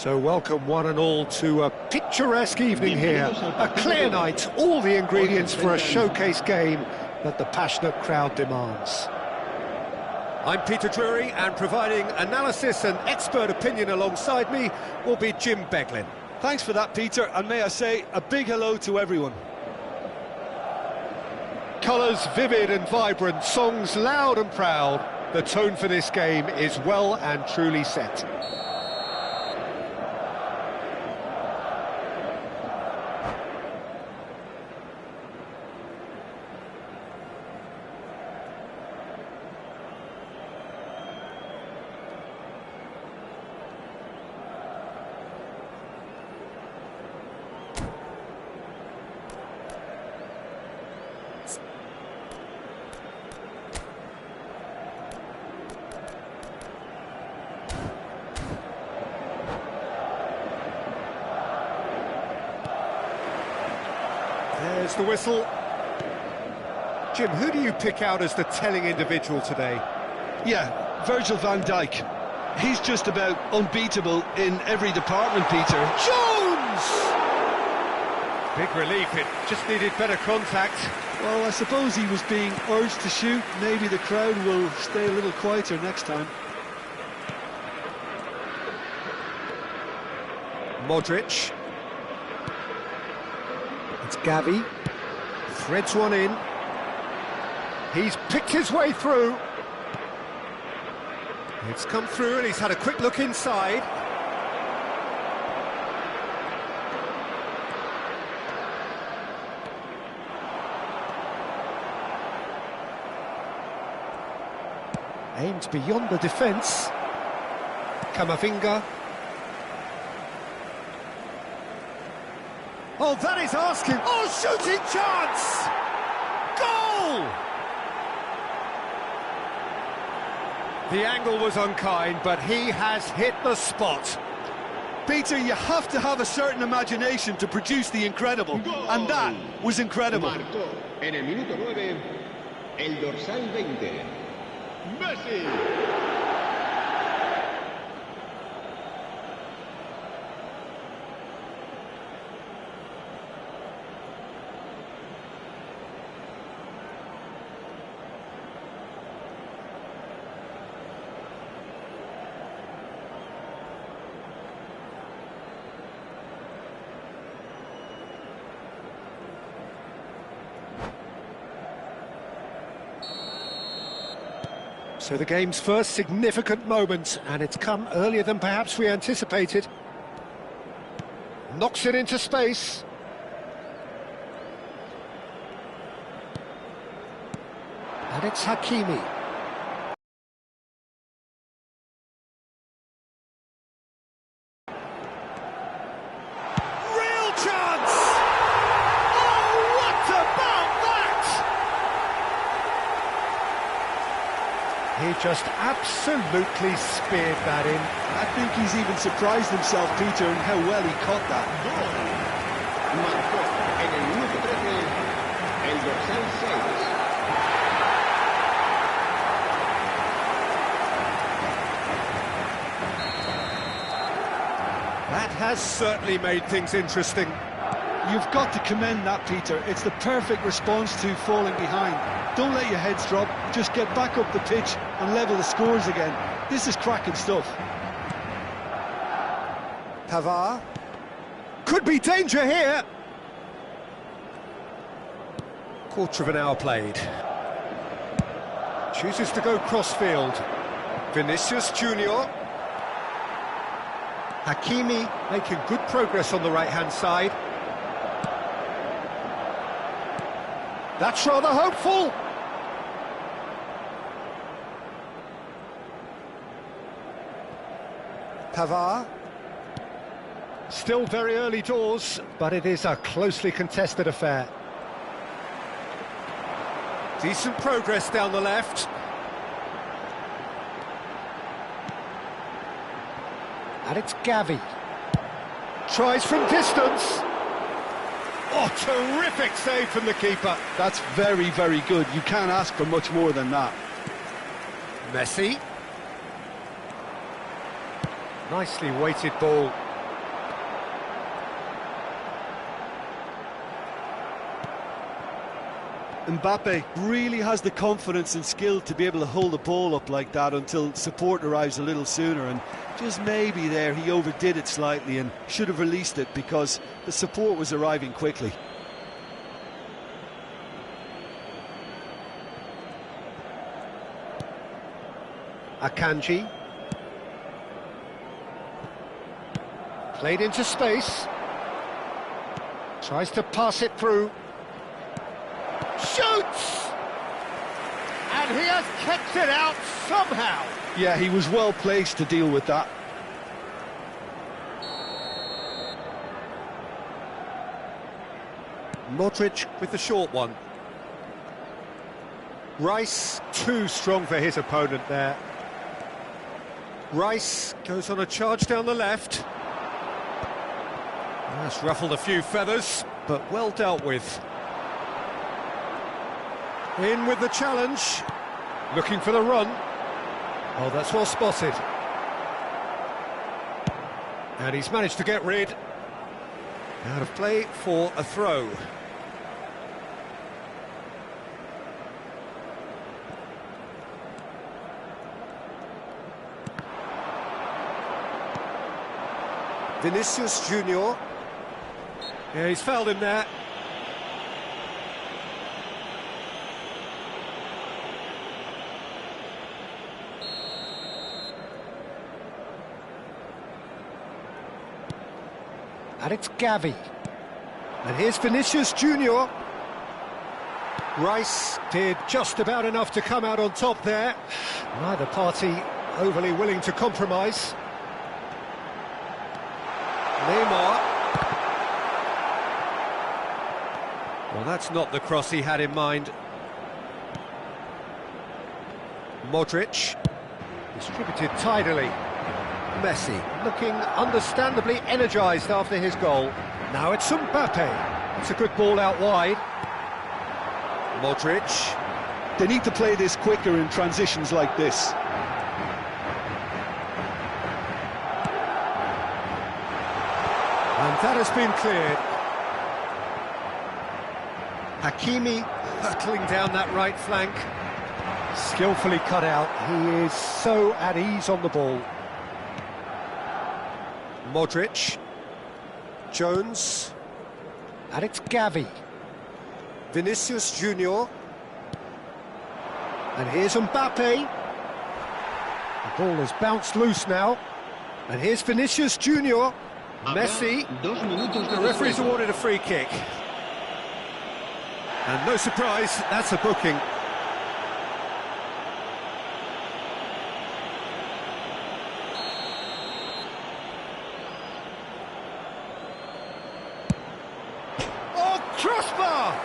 So welcome one and all to a picturesque evening here, a clear night, all the ingredients for a showcase game that the passionate crowd demands. I'm Peter Drury, and providing analysis and expert opinion alongside me will be Jim Beglin. Thanks for that, Peter, and may I say a big hello to everyone. Colours vivid and vibrant, songs loud and proud. The tone for this game is well and truly set. There's the whistle. Jim, who do you pick out as the telling individual today? Yeah, Virgil van Dijk. He's just about unbeatable in every department, Peter. Jones! Big relief, it just needed better contact. Well, I suppose he was being urged to shoot. Maybe the crowd will stay a little quieter next time. Modric. It's Gavi. Threads one in. He's picked his way through. It's come through and he's had a quick look inside. Aimed beyond the defence. Camavinga. Oh, that is asking. Oh, shooting chance! Goal! The angle was unkind, but he has hit the spot. Peter, you have to have a certain imagination to produce the incredible, and that was incredible. Marcó en el minuto 9, el dorsal 20, Messi. So the game's first significant moment, and it's come earlier than perhaps we anticipated. Knocks it into space. And it's Hakimi. Real chance! Oh, what about that? He just absolutely speared that in. I think he's even surprised himself, Peter, in how well he caught that. Marcó en el minuto 13, el dorsal 6. That has certainly made things interesting. You've got to commend that, Peter. It's the perfect response to falling behind. Don't let your heads drop, just get back up the pitch and level the scores again. This is cracking stuff. Pavard. Could be danger here. Quarter of an hour played. Chooses to go cross-field. Vinicius Junior. Hakimi making good progress on the right-hand side. That's rather hopeful. Pavard. Still very early doors, but it is a closely contested affair. Decent progress down the left. And it's Gavi. Tries from distance. Oh, terrific save from the keeper. That's very, very good. You can't ask for much more than that. Messi. Nicely weighted ball. Mbappe really has the confidence and skill to be able to hold the ball up like that until support arrives a little sooner, and just maybe there he overdid it slightly and should have released it because the support was arriving quickly. Akanji. Played into space. Tries to pass it through. Shoots! And he has kept it out somehow. Yeah, he was well placed to deal with that. Modric with the short one. Rice too strong for his opponent there. Rice goes on a charge down the left. That's ruffled a few feathers, but well dealt with. In with the challenge. Looking for the run. Oh, that's well spotted. And he's managed to get rid. Out of play for a throw. Vinicius Junior. Yeah, he's fouled him there. And it's Gavi. And here's Vinicius Junior. Rice did just about enough to come out on top there. Neither party overly willing to compromise. Neymar. Well, that's not the cross he had in mind. Modric. Distributed tidily. Messi looking understandably energised after his goal. Now it's Mbappe. It's a good ball out wide. Modric. They need to play this quicker in transitions like this. And that has been cleared. Hakimi hurtling down that right flank. Skillfully cut out. He is so at ease on the ball. Modric. Jones. And it's Gavi. Vinicius Junior. And here's Mbappe. The ball has bounced loose now. And here's Vinicius Junior. Messi. The referee's awarded a free kick. And no surprise, that's a booking. Oh, crossbar!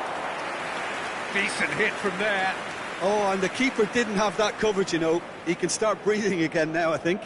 Decent hit from there. Oh, and the keeper didn't have that coverage, you know. He can start breathing again now, I think.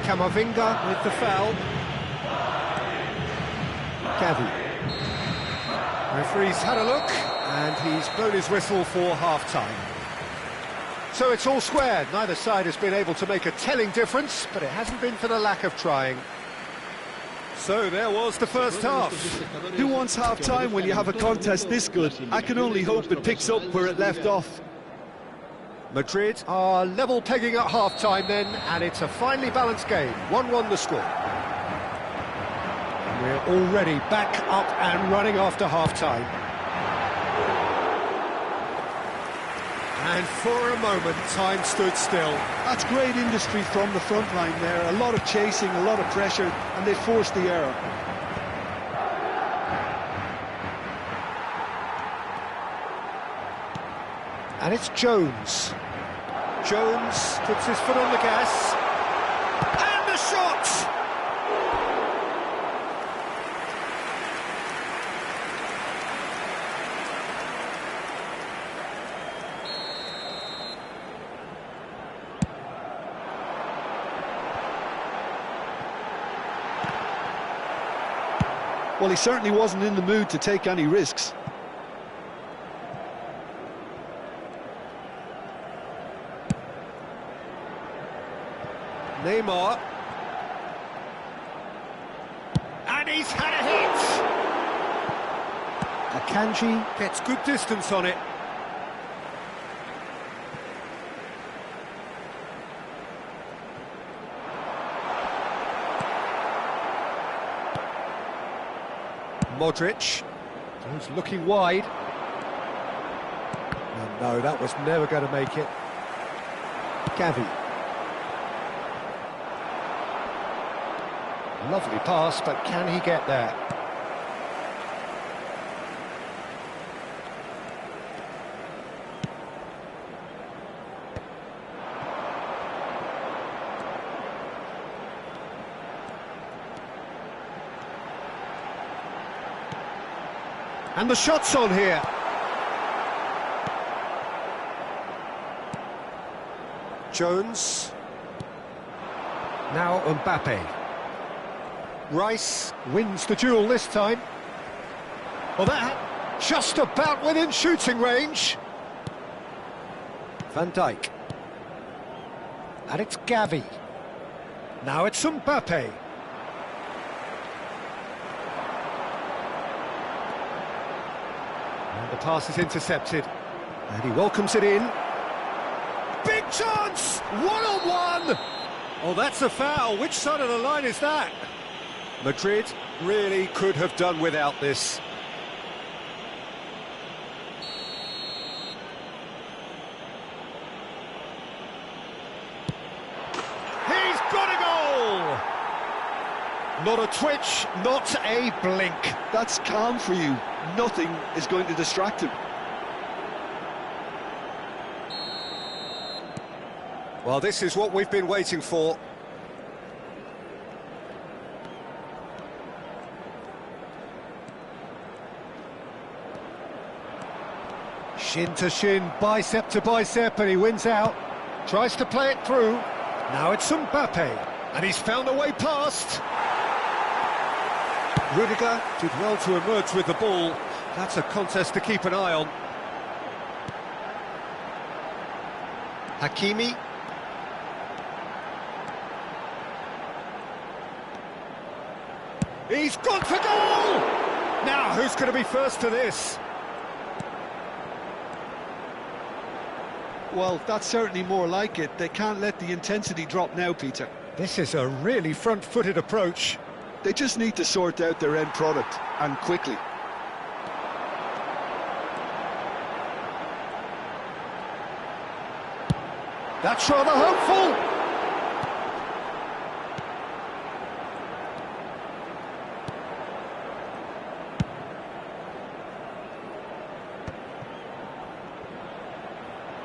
Camavinga with the foul. Gavi. Referee's had a look, and he's blown his whistle for half-time. So it's all square. Neither side has been able to make a telling difference, but it hasn't been for the lack of trying. So there was the first half. Who wants half-time when you have a contest this good? I can only hope it picks up where it left off. Madrid are level pegging at half-time then, and it's a finely balanced game. 1-1 the score. We're already back up and running after half-time. And for a moment, time stood still. That's great industry from the front line there. A lot of chasing, a lot of pressure, and they forced the error. And it's Jones. Jones puts his foot on the gas. And the shot! Well, he certainly wasn't in the mood to take any risks. Neymar. And he's had a hit! Akanji gets good distance on it. Modric. He's looking wide. Oh, no, that was never going to make it. Gavi. Lovely pass, but can he get there? And the shot's on here. Jones. Now Mbappe. Rice wins the duel this time. Well, that just about within shooting range. Van Dijk. And it's Gavi. Now it's Mbappe. And the pass is intercepted. And he welcomes it in. Big chance! One-on-one! Oh, that's a foul. Which side of the line is that? Madrid really could have done without this. He's got a goal! Not a twitch, not a blink. That's calm for you. Nothing is going to distract him. Well, this is what we've been waiting for. Shin to shin, bicep to bicep, and he wins out. Tries to play it through. Now it's Mbappe, and he's found a way past. Rudiger did well to emerge with the ball. That's a contest to keep an eye on. Hakimi. He's gone for goal! Now, who's going to be first to this? Well, that's certainly more like it. They can't let the intensity drop now, Peter. This is a really front-footed approach. They just need to sort out their end product, and quickly. That's rather hopeful!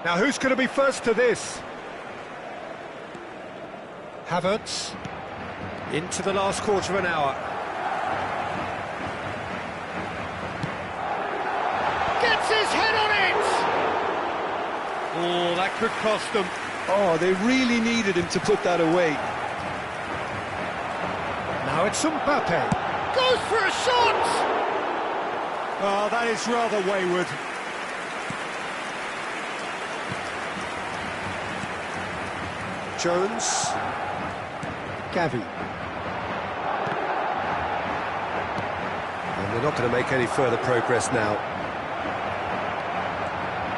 Now, who's going to be first to this? Havertz. Into the last quarter of an hour. Gets his head on it! Oh, that could cost them. Oh, they really needed him to put that away. Now it's Mbappe. Goes for a shot! Oh, that is rather wayward. Jones. Gavi. And they're not going to make any further progress now.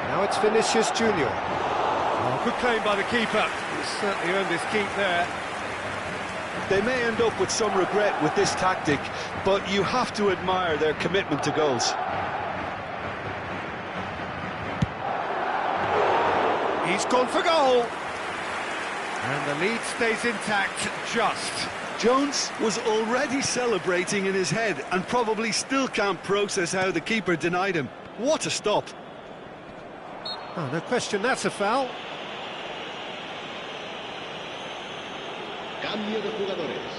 Now it's Vinicius Junior. Oh, good claim by the keeper. He's certainly earned his keep there. They may end up with some regret with this tactic, but you have to admire their commitment to goals. He's gone for goal. And the lead stays intact, just. Jones was already celebrating in his head and probably still can't process how the keeper denied him. What a stop. Oh, no question, that's a foul. Cambio de jugadores.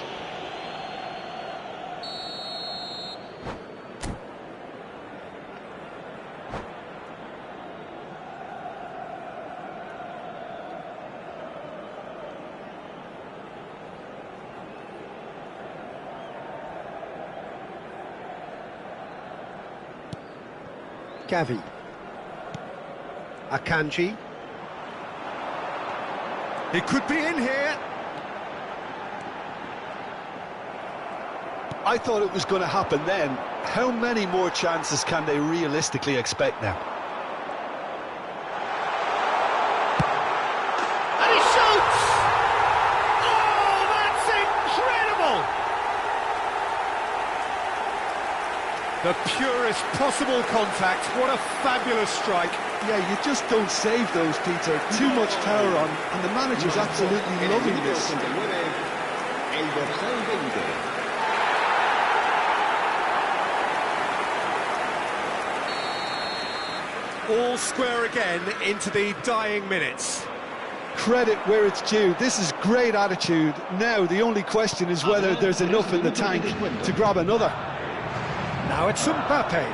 Gavi. Akanji. He could be in here. I thought it was going to happen then. How many more chances can they realistically expect now? And he shoots! Oh, that's incredible! The purest possible contact. What a fabulous strike. Yeah, you just don't save those, Peter. Too much power on, and the manager's absolutely loving this. El dorsal 20. All square again into the dying minutes. Credit where it's due. This is great attitude. Now the only question is whether there's enough in the tank to grab another. Now it's Mbappe.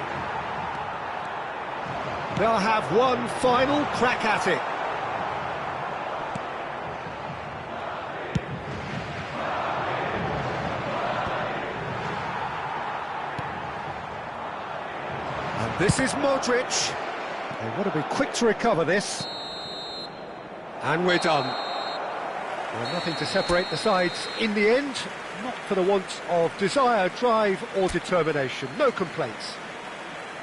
They'll have one final crack at it. And this is Modric. They want to be quick to recover this. And we're done. Well, nothing to separate the sides in the end. Not for the want of desire, drive or determination. No complaints.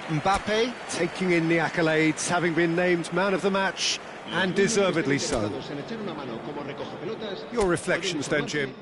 Mbappe taking in the accolades, having been named man of the match, and deservedly so. Your reflections then, Jim?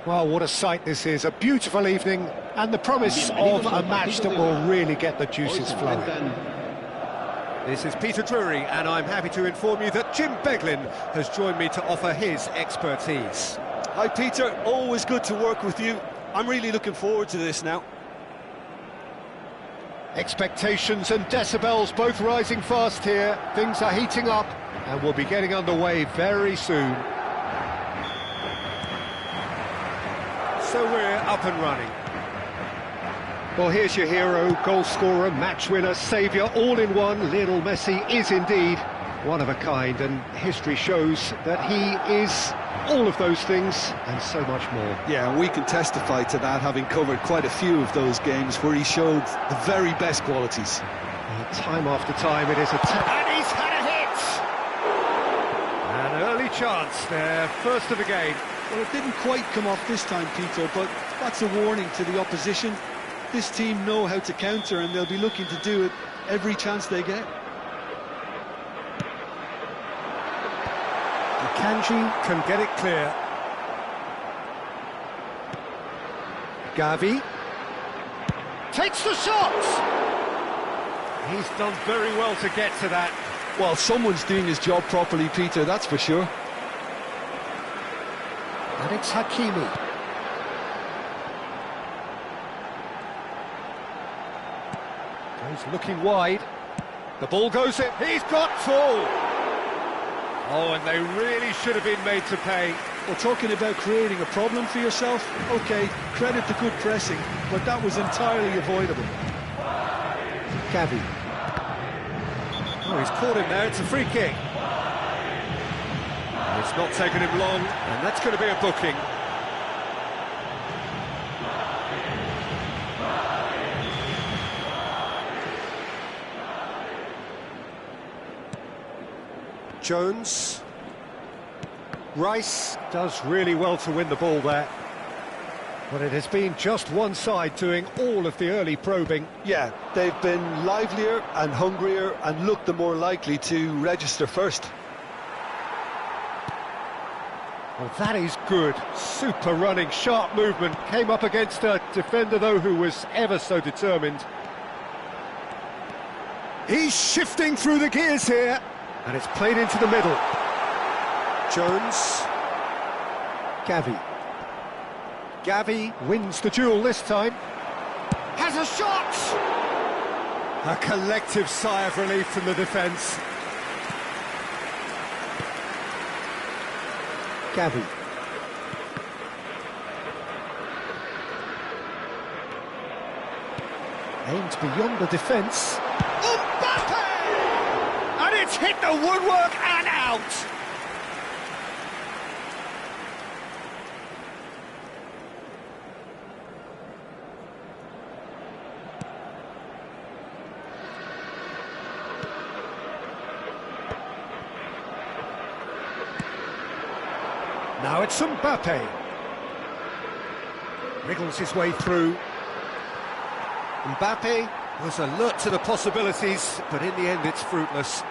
Well, what a sight this is. A beautiful evening and the promise of a match that will really get the juices flowing. This is Peter Drury, and I'm happy to inform you that Jim Beglin has joined me to offer his expertise. Hi, Peter. Always good to work with you. I'm really looking forward to this now. Expectations and decibels both rising fast here. Things are heating up, and we'll be getting underway very soon. So we're up and running. Well, here's your hero, goal scorer, match winner, saviour, all in one. Lionel Messi is indeed one of a kind, and history shows that he is all of those things and so much more. Yeah, and we can testify to that, having covered quite a few of those games where he showed the very best qualities. Time after time it is a... And he's had a hit! An early chance there, first of the game. Well, it didn't quite come off this time, Peter, but that's a warning to the opposition. This team know how to counter, and they'll be looking to do it every chance they get. Kanji can get it clear. Gavi takes the shot! He's done very well to get to that. Well, someone's doing his job properly, Peter, that's for sure. And it's Hakimi. He's looking wide. The ball goes in. He's got full. Oh, and they really should have been made to pay. Well, talking about creating a problem for yourself, OK, credit the good pressing, but that was entirely avoidable. Gavi. Oh, he's caught him there. It's a free kick. It's not taken him long, and that's going to be a booking. Jones. Rice does really well to win the ball there. But it has been just one side doing all of the early probing. Yeah, they've been livelier and hungrier and looked the more likely to register first. Well, that is good. Super running, sharp movement. Came up against a defender, though, who was ever so determined. He's shifting through the gears here. And it's played into the middle. Jones. Gavi. Gavi wins the duel this time. Has a shot! A collective sigh of relief from the defence. Gavi. Aimed beyond the defence. And it's hit the woodwork and out! Now it's Mbappe. Wriggles his way through. Mbappe was alert to the possibilities, but in the end it's fruitless.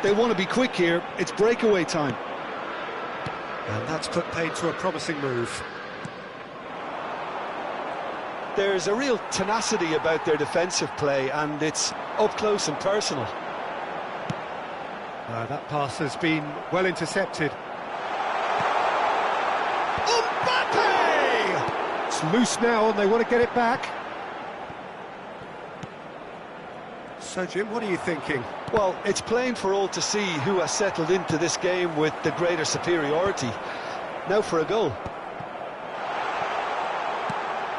They want to be quick here, it's breakaway time. And that's put paid to a promising move. There's a real tenacity about their defensive play, and it's up close and personal. That pass has been well intercepted. Mbappe! It's loose now and they want to get it back. So, Jim, what are you thinking? Well, it's plain for all to see who has settled into this game with the greater superiority. Now for a goal.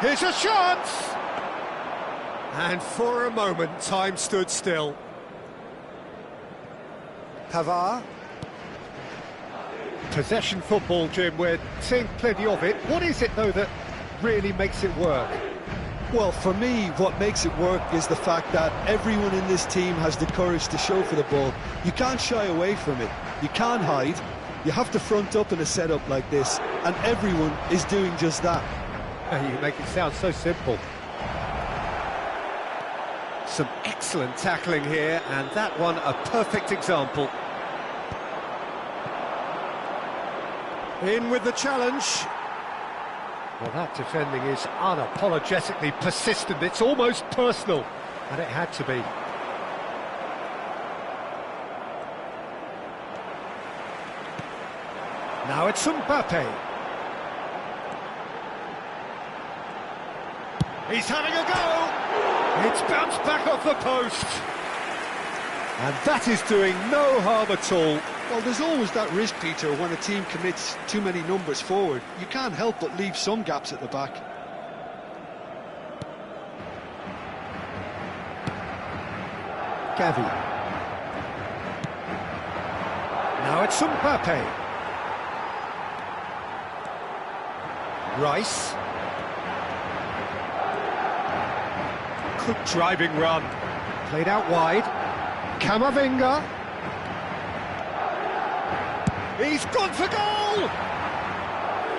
Here's a chance! And for a moment, time stood still. Pavard. Possession football, Jim, we're seeing plenty of it. What is it, though, that really makes it work? Well, for me, what makes it work is the fact that everyone in this team has the courage to show for the ball. You can't shy away from it. You can't hide. You have to front up in a setup like this, and everyone is doing just that. You make it sound so simple. Some excellent tackling here, and that one a perfect example. In with the challenge. Well, that defending is unapologetically persistent. It's almost personal, and it had to be. Now it's Mbappe. He's having a go! It's bounced back off the post! And that is doing no harm at all. Well, there's always that risk, Peter, when a team commits too many numbers forward. You can't help but leave some gaps at the back. Gavi. Now it's Mbappe. Rice. Good driving run. Played out wide. Camavinga. He's gone for goal!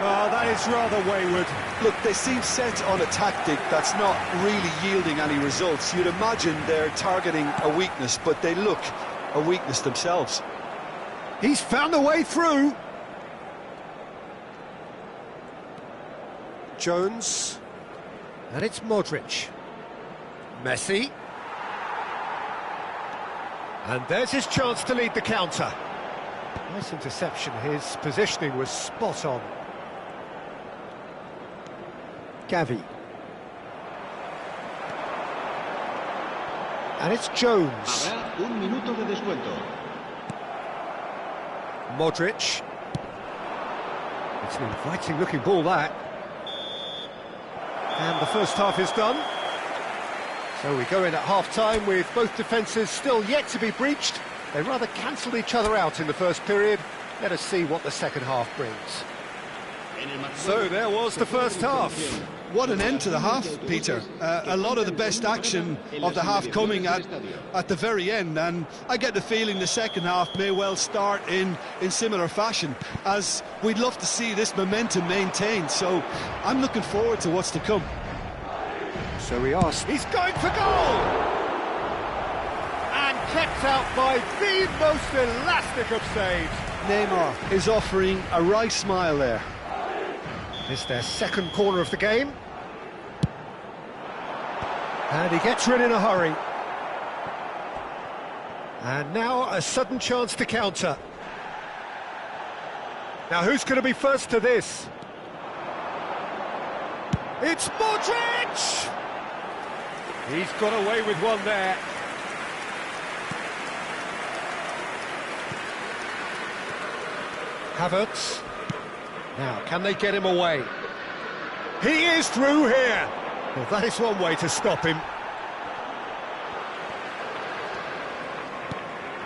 Oh, that is rather wayward. Look, they seem set on a tactic that's not really yielding any results. You'd imagine they're targeting a weakness, but they look a weakness themselves. He's found a way through. Jones. And it's Modric. Messi. And there's his chance to lead the counter. Nice interception. His positioning was spot on. Gavi. And it's Jones. Habrá un minuto de descuento. Modric. It's an inviting looking ball, that. And the first half is done. So we go in at half-time with both defences still yet to be breached. They rather cancelled each other out in the first period. Let us see what the second half brings. So there was the first half. What an end to the half, Peter. A lot of the best action of the half coming at the very end, and I get the feeling the second half may well start in similar fashion, as we'd love to see this momentum maintained. So I'm looking forward to what's to come. So we ask, he's going for goal! And kept out by the most elastic of saves. Neymar is offering a wry smile there. It's their second corner of the game. And he gets rid in a hurry. And now a sudden chance to counter. Now who's going to be first to this? It's Modric! He's got away with one there. Havertz. Now, can they get him away? He is through here. Well, that is one way to stop him.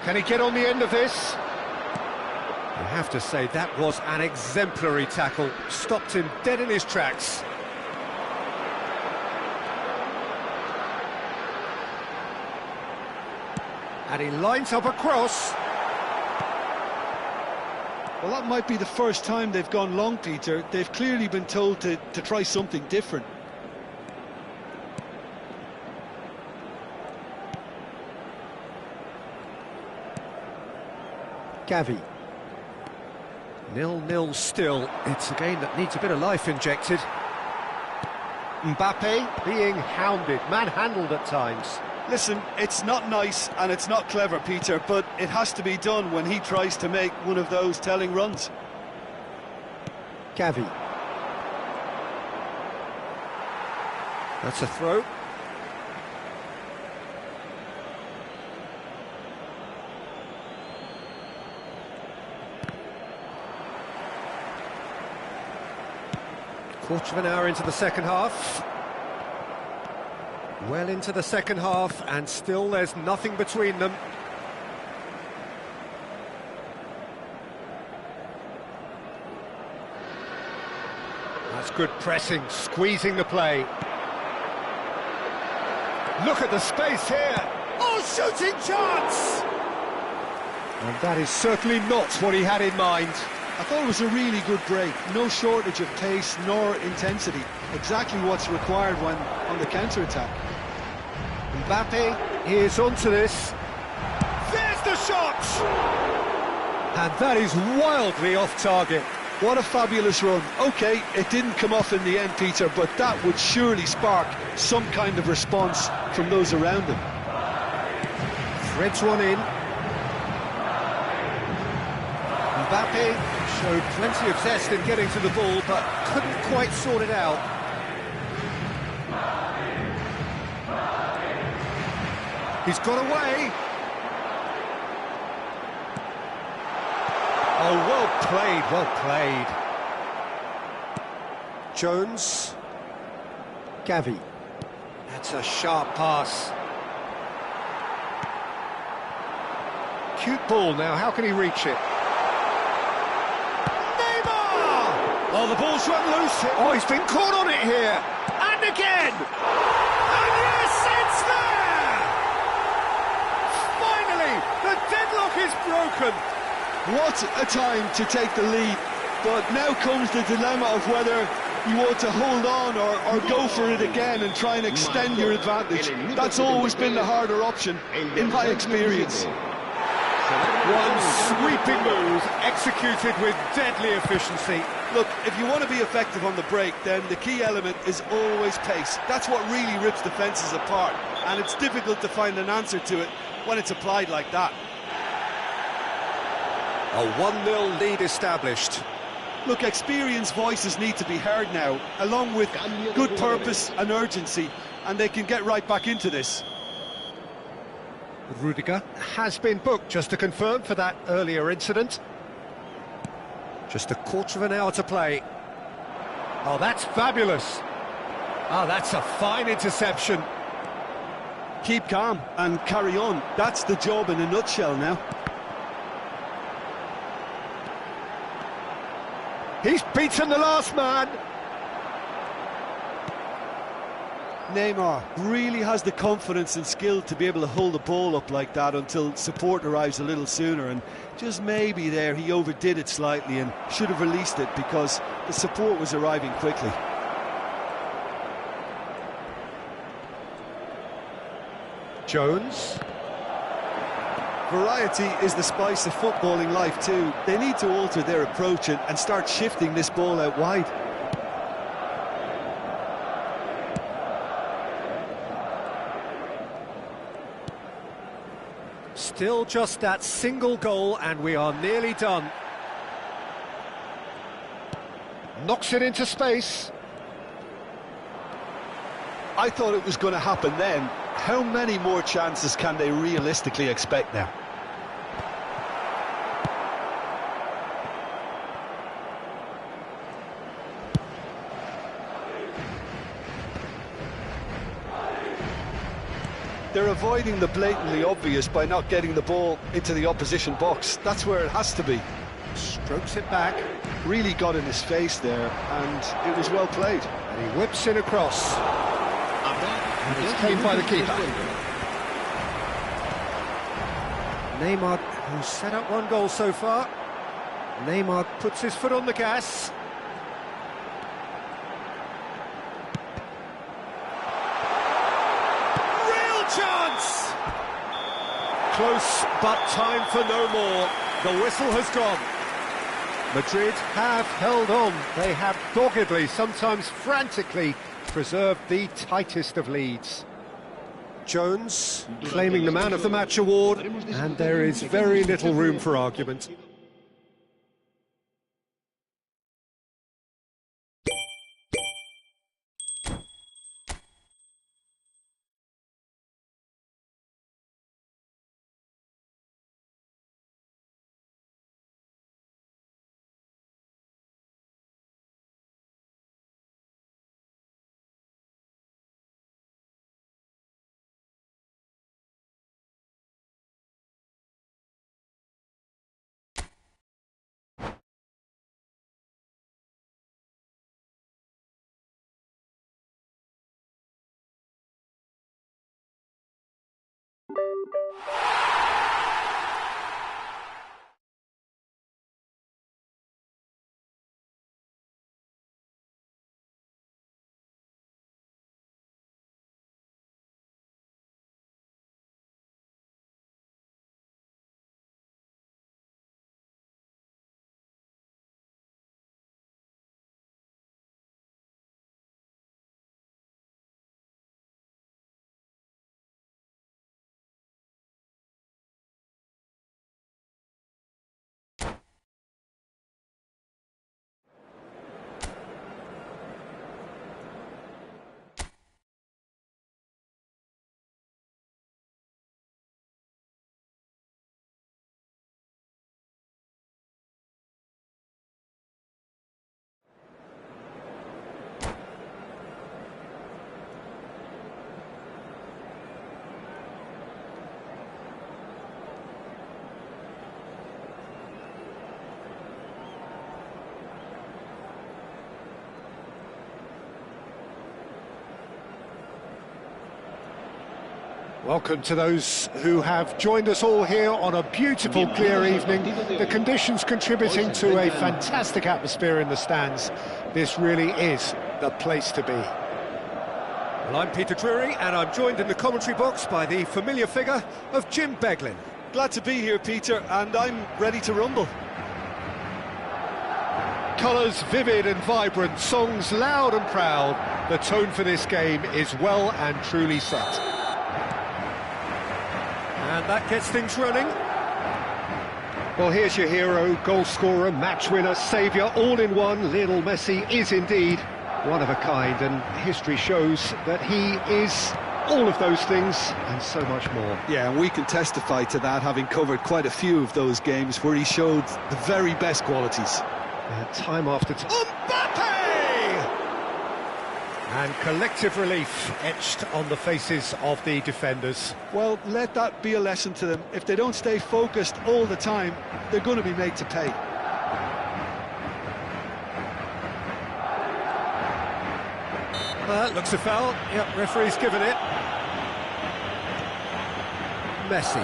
Can he get on the end of this? I have to say, that was an exemplary tackle. Stopped him dead in his tracks. And he lines up a cross. Well, that might be the first time they've gone long, Peter. They've clearly been told to try something different. Gavi. 0-0 still. It's a game that needs a bit of life injected. Mbappe being hounded, manhandled at times. Listen, it's not nice and it's not clever, Peter, but it has to be done when he tries to make one of those telling runs. Gavi. That's a throw. Quarter of an hour into the second half. Well into the second half, and still there's nothing between them. That's good pressing, squeezing the play. Look at the space here. Oh, shooting chance! And that is certainly not what he had in mind. I thought it was a really good break. No shortage of pace nor intensity. Exactly what's required when on the counter-attack. Mbappe is onto this. There's the shot! And that is wildly off target. What a fabulous run. OK, it didn't come off in the end, Peter, but that would surely spark some kind of response from those around him. Threads one in. Mbappe showed plenty of zest in getting to the ball, but couldn't quite sort it out. He's got away. Oh, well played, well played. Jones. Gavi. That's a sharp pass. Cute ball now, how can he reach it? Neymar! Oh, the ball's run loose. Oh, he's been caught on it here. And again! And yes, it's there! Finally, the deadlock is broken. What a time to take the lead, but now comes the dilemma of whether you want to hold on or go for it again and try and extend your advantage. That's always been the harder option, in my experience. One sweeping move, executed with deadly efficiency. Look, if you want to be effective on the break, then the key element is always pace. That's what really rips defences apart, and it's difficult to find an answer to it when it's applied like that. A 1-0 lead established. Look, experienced voices need to be heard now, along with good purpose and urgency, and they can get right back into this. Rudiger has been booked, just to confirm, for that earlier incident. Just a quarter of an hour to play. Oh, that's fabulous. Oh, that's a fine interception. Keep calm and carry on. That's the job in a nutshell now. He's beaten the last man. Neymar really has the confidence and skill to be able to hold the ball up like that until support arrives a little sooner, and just maybe there he overdid it slightly and should have released it because the support was arriving quickly. Jones. Variety is the spice of footballing life too. They need to alter their approach and start shifting this ball out wide. Still just that single goal and we are nearly done. Knocks it into space. I thought it was going to happen then. How many more chances can they realistically expect now? They're avoiding the blatantly obvious by not getting the ball into the opposition box. That's where it has to be. Strokes it back. Really got in his face there, and it was well played. And he whips it across. And it's cleaned by the keeper. Neymar, who's set up one goal so far. Neymar puts his foot on the gas. Chance! Close, but time for no more. The whistle has gone. Madrid have held on. They have doggedly, sometimes frantically, preserved the tightest of leads. Jones claiming the Man of the Match award, and there is very little room for argument. Welcome to those who have joined us all here on a beautiful, clear evening. The conditions contributing to a fantastic atmosphere in the stands. This really is the place to be. Well, I'm Peter Drury, and I'm joined in the commentary box by the familiar figure of Jim Beglin. Glad to be here, Peter, and I'm ready to rumble. Colours vivid and vibrant, songs loud and proud. The tone for this game is well and truly set. And that gets things running. Well, here's your hero, goal scorer, match winner, saviour, all in one. Lionel Messi is indeed one of a kind, and history shows that he is all of those things and so much more. Yeah, and we can testify to that, having covered quite a few of those games where he showed the very best qualities. Time after time. Mbappe! And collective relief etched on the faces of the defenders. Well, let that be a lesson to them. If they don't stay focused all the time, they're going to be made to pay. Looks a foul. Yep, referee's given it. Messi.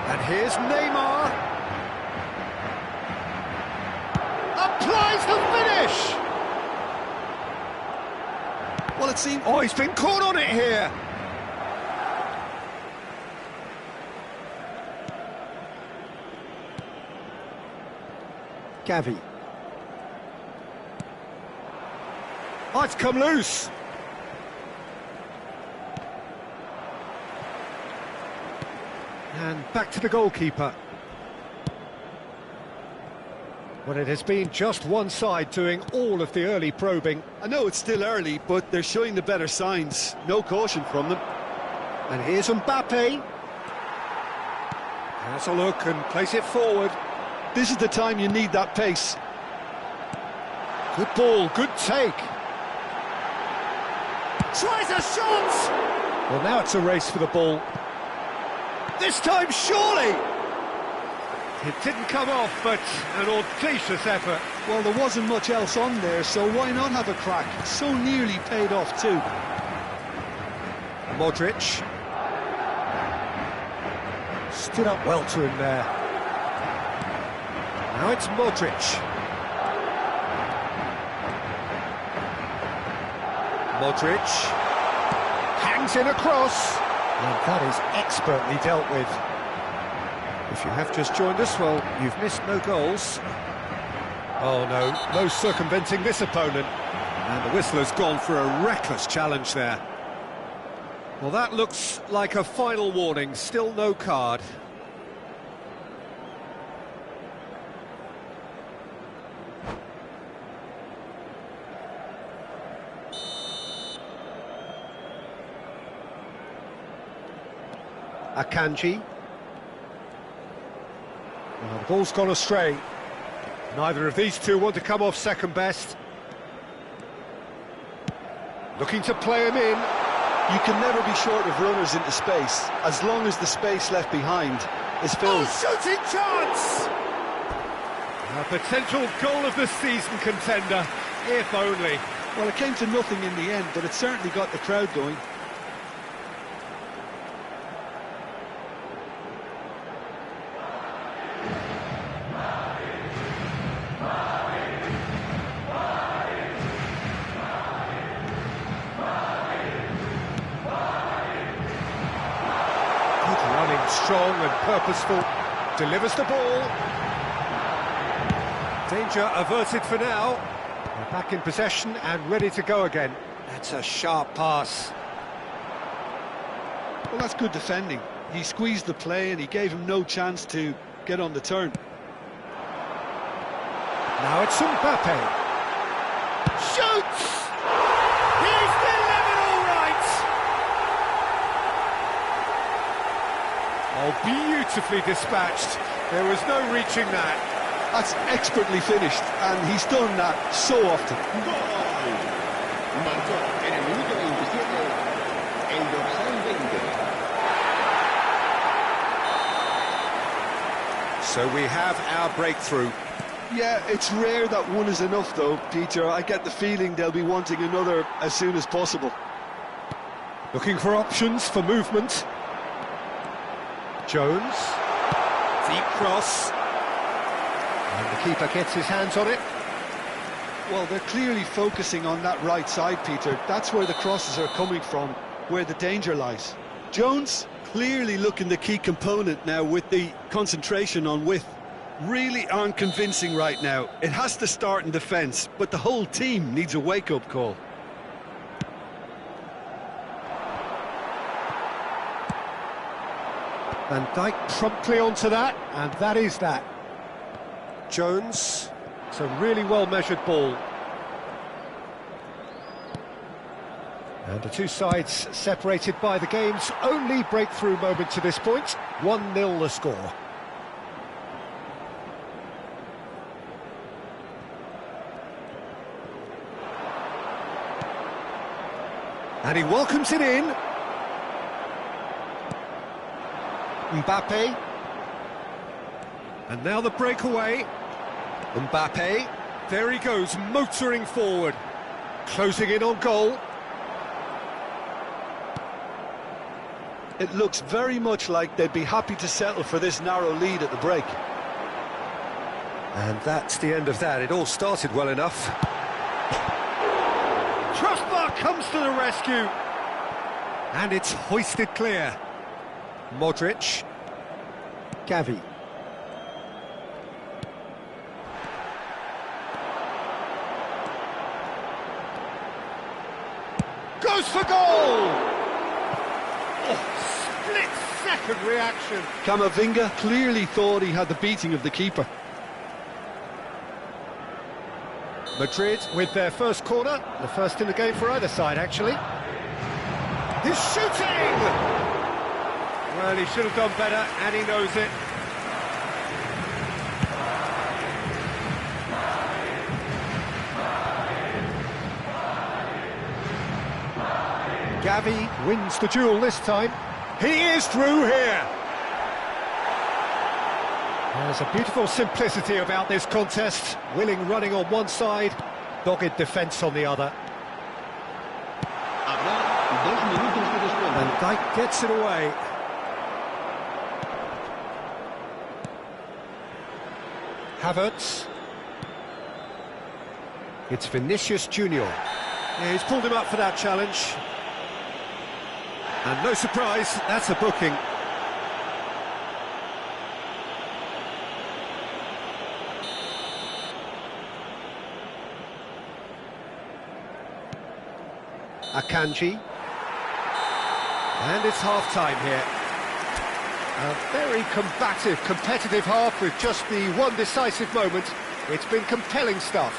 And here's Neymar. Applies the finish! Well, it seemed... Oh, he's been caught on it here! Gavi. Oh, it's come loose! And back to the goalkeeper. Well, it has been just one side doing all of the early probing. I know it's still early, but they're showing the better signs. No caution from them. And here's Mbappe. Has a look and plays it forward. This is the time you need that pace. Good ball, good take. Tries a shot! Well, now it's a race for the ball. This time, surely! It didn't come off, but an audacious effort. Well, there wasn't much else on there, so why not have a crack? So nearly paid off too. Modric. Stood up well to him there. Now it's Modric. Modric. Hangs in a cross. And that is expertly dealt with. If you have just joined us, well, you've missed no goals. Oh no circumventing this opponent. And the whistle has gone for a reckless challenge there. Well, that looks like a final warning, still no card. Akanji. Well, the ball's gone astray. Neither of these two want to come off second best. Looking to play him in. You can never be short of runners into space, as long as the space left behind is filled. Oh, shooting chance! A potential goal of the season contender, if only. Well, it came to nothing in the end, but it certainly got the crowd going. Strong and purposeful, delivers the ball. Danger averted for now. They're back in possession and ready to go again. That's a sharp pass. Well, that's good defending. He squeezed the play and he gave him no chance to get on the turn. Now it's Mbappe. Shoots! He's delivered all right! Oh, beautifully dispatched. There was no reaching that. That's expertly finished, and he's done that so often. Marcó en el minuto 27 el dorsal 20. So we have our breakthrough. Yeah, it's rare that one is enough, though, Peter. I get the feeling they'll be wanting another as soon as possible. Looking for options for movement. Jones, deep cross, and the keeper gets his hands on it. Well, they're clearly focusing on that right side, Peter. That's where the crosses are coming from, where the danger lies. Jones clearly looking the key component now with the concentration on width. Really aren't convincing right now. It has to start in defence, but the whole team needs a wake-up call. Van Dijk promptly onto that, and that is that. Jones, it's a really well-measured ball. And the two sides separated by the game's only breakthrough moment to this point. 1-0 the score. And he welcomes it in. Mbappe. And now the breakaway. Mbappe. There he goes, motoring forward. Closing in on goal. It looks very much like they'd be happy to settle for this narrow lead at the break. And that's the end of that. It all started well enough. Crossbar comes to the rescue. And it's hoisted clear. Modric. Gavi. Goes for goal! Oh, split-second reaction. Camavinga clearly thought he had the beating of the keeper. Madrid with their first corner, the first in the game for either side, actually. He's shooting! Well, he should have done better, and he knows it. Gavi wins the duel this time. He is through here. There's a beautiful simplicity about this contest. Willing running on one side, dogged defence on the other. And Dijk gets it away. Havertz. It's Vinicius Junior. Yeah, he's pulled him up for that challenge. And no surprise, that's a booking. Akanji. And it's half-time here. A very combative, competitive half with just the one decisive moment. It's been compelling stuff.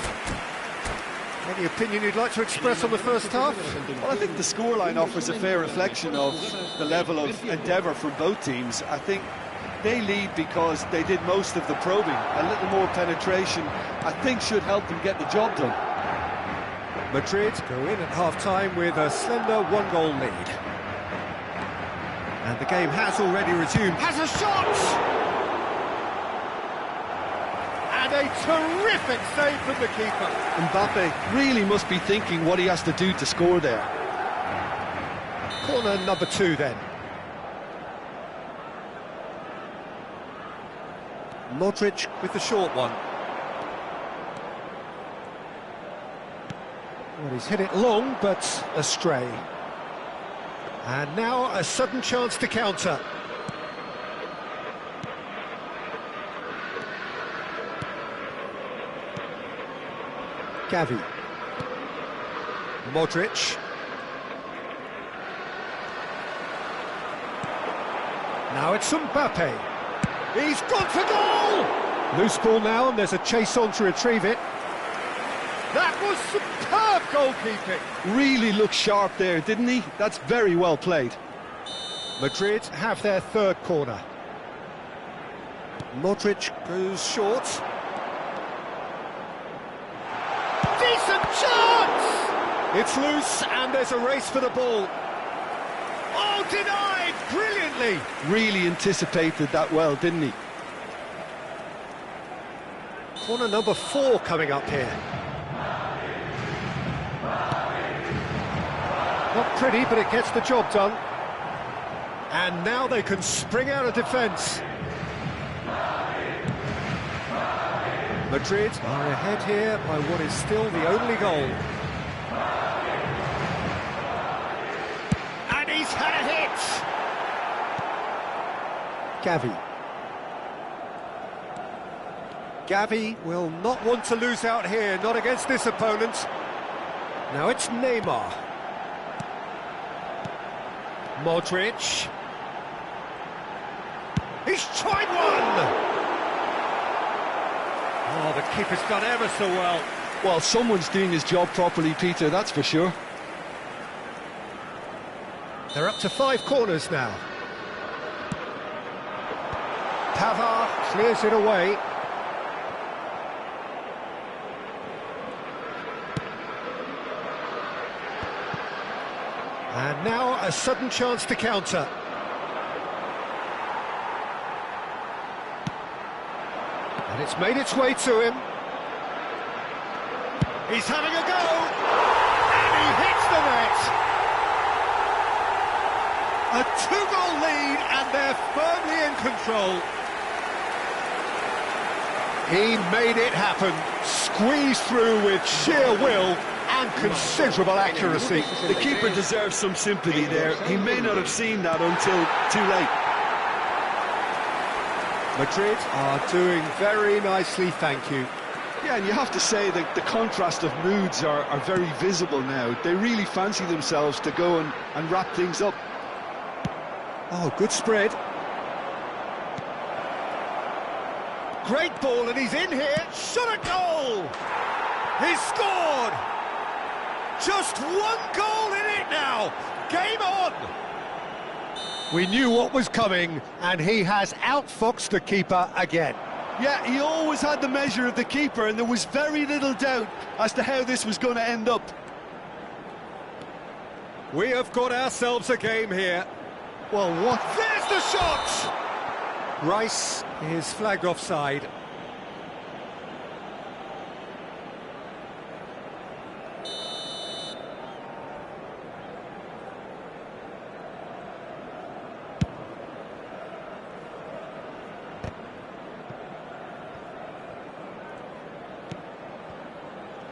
Any opinion you'd like to express on the first half? Well, I think the scoreline offers a fair reflection of the level of endeavour from both teams. I think they lead because they did most of the probing. A little more penetration, I think, should help them get the job done. Madrid go in at half-time with a slender one-goal lead. And the game has already resumed. Has a shot! And a terrific save from the keeper. Mbappe really must be thinking what he has to do to score there. Corner number 2 then. Modric with the short one. Well, he's hit it long, but astray. And now a sudden chance to counter. Gavi. Modric. Now it's Mbappe. He's gone for goal! Loose ball now, and there's a chase on to retrieve it. That was superb goalkeeping. Really looked sharp there, didn't he? That's very well played. Madrid have their third corner. Modric goes short. Decent chance! It's loose, and there's a race for the ball. Oh, denied! Brilliantly! Really anticipated that well, didn't he? Corner number 4 coming up here. Not pretty, but it gets the job done. And now they can spring out of defence. Madrid are ahead here by what is still the only goal. And he's had a hit! Gavi. Gavi will not want to lose out here, not against this opponent. Now it's Neymar. Modric. He's tried one! Oh, the keeper's done ever so well. Well, someone's doing his job properly, Peter, that's for sure. They're up to 5 corners now. Pavard clears it away. And now a sudden chance to counter. And it's made its way to him. He's having a go! And he hits the net! A 2-goal lead, and they're firmly in control. He made it happen, squeezed through with sheer will and considerable accuracy. The keeper deserves some sympathy there. He may not have seen that until too late. Madrid are doing very nicely, thank you. Yeah, and you have to say that the contrast of moods are very visible now. They really fancy themselves to go and wrap things up. Oh, good spread. Great ball, and he's in here. Shot a goal! He's scored! Just 1 goal in it now! Game on! We knew what was coming, and he has outfoxed the keeper again. Yeah, he always had the measure of the keeper, and there was very little doubt as to how this was going to end up. We have got ourselves a game here. Well, what? There's the shot! Rice is flagged offside.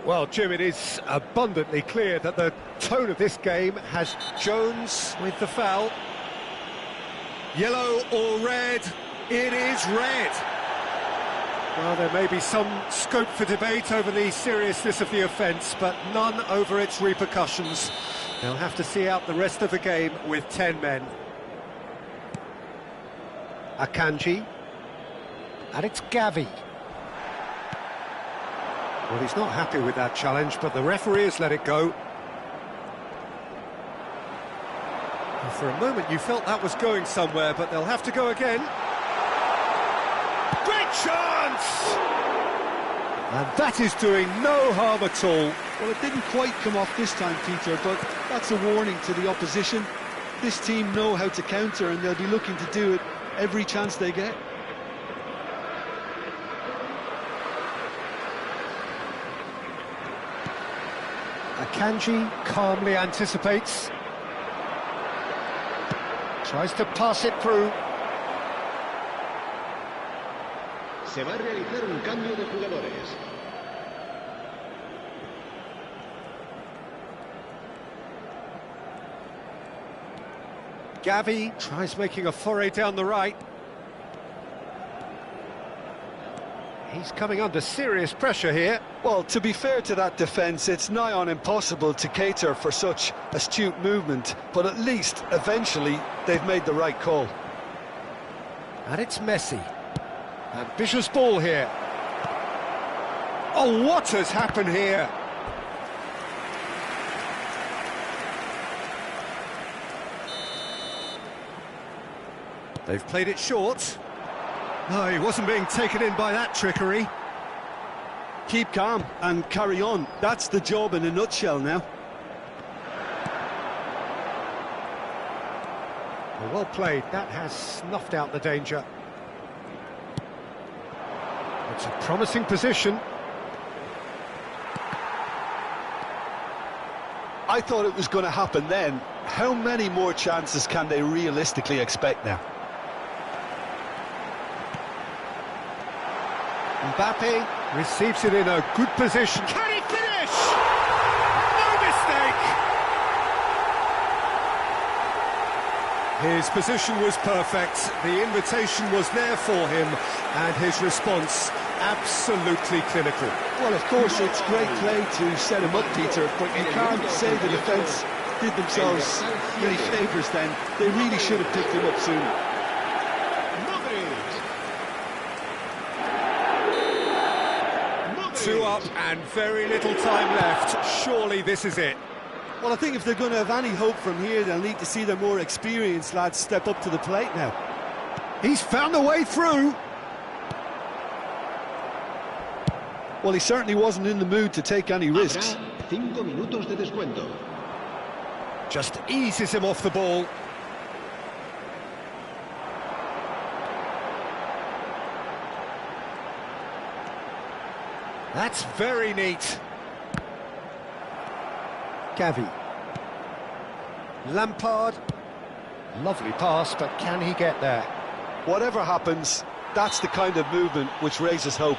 Well, Jim, it is abundantly clear that the tone of this game has Jones with the foul. Yellow or red? It is red. Well, there may be some scope for debate over the seriousness of the offence, but none over its repercussions. They'll have to see out the rest of the game with 10 men. Akanji. And it's Gavi. Well, he's not happy with that challenge, but the referee has let it go. And for a moment you felt that was going somewhere, but they'll have to go again. Great chance! And that is doing no harm at all. Well, it didn't quite come off this time, Peter, but that's a warning to the opposition. This team know how to counter, and they'll be looking to do it every chance they get. Akanji calmly anticipates. Tries to pass it through. Se va a realizar un cambio de jugadores. Gavi tries making a foray down the right. He's coming under serious pressure here. Well, to be fair to that defence, it's nigh on impossible to cater for such astute movement, but at least, eventually, they've made the right call. And it's Messi. Ambitious ball here. Oh, what has happened here? They've played it short. No, he wasn't being taken in by that trickery. Keep calm and carry on. That's the job in a nutshell now. Well played. That has snuffed out the danger. It's a promising position. I thought it was going to happen then. How many more chances can they realistically expect now? Mbappe receives it in a good position. Can he finish? No mistake! His position was perfect, the invitation was there for him, and his response absolutely clinical. Well, of course, it's great play to set him up, Peter, but you can't say the defence did themselves many favours then. They really should have picked him up sooner. 2 up and very little time left. Surely this is it. Well, I think if they're going to have any hope from here, they'll need to see their more experienced lads step up to the plate now. He's found a way through. Well, he certainly wasn't in the mood to take any risks. 5 minutos de descuento. Just eases him off the ball. That's very neat. Gavi. Lampard. Lovely pass, but can he get there? Whatever happens, that's the kind of movement which raises hope.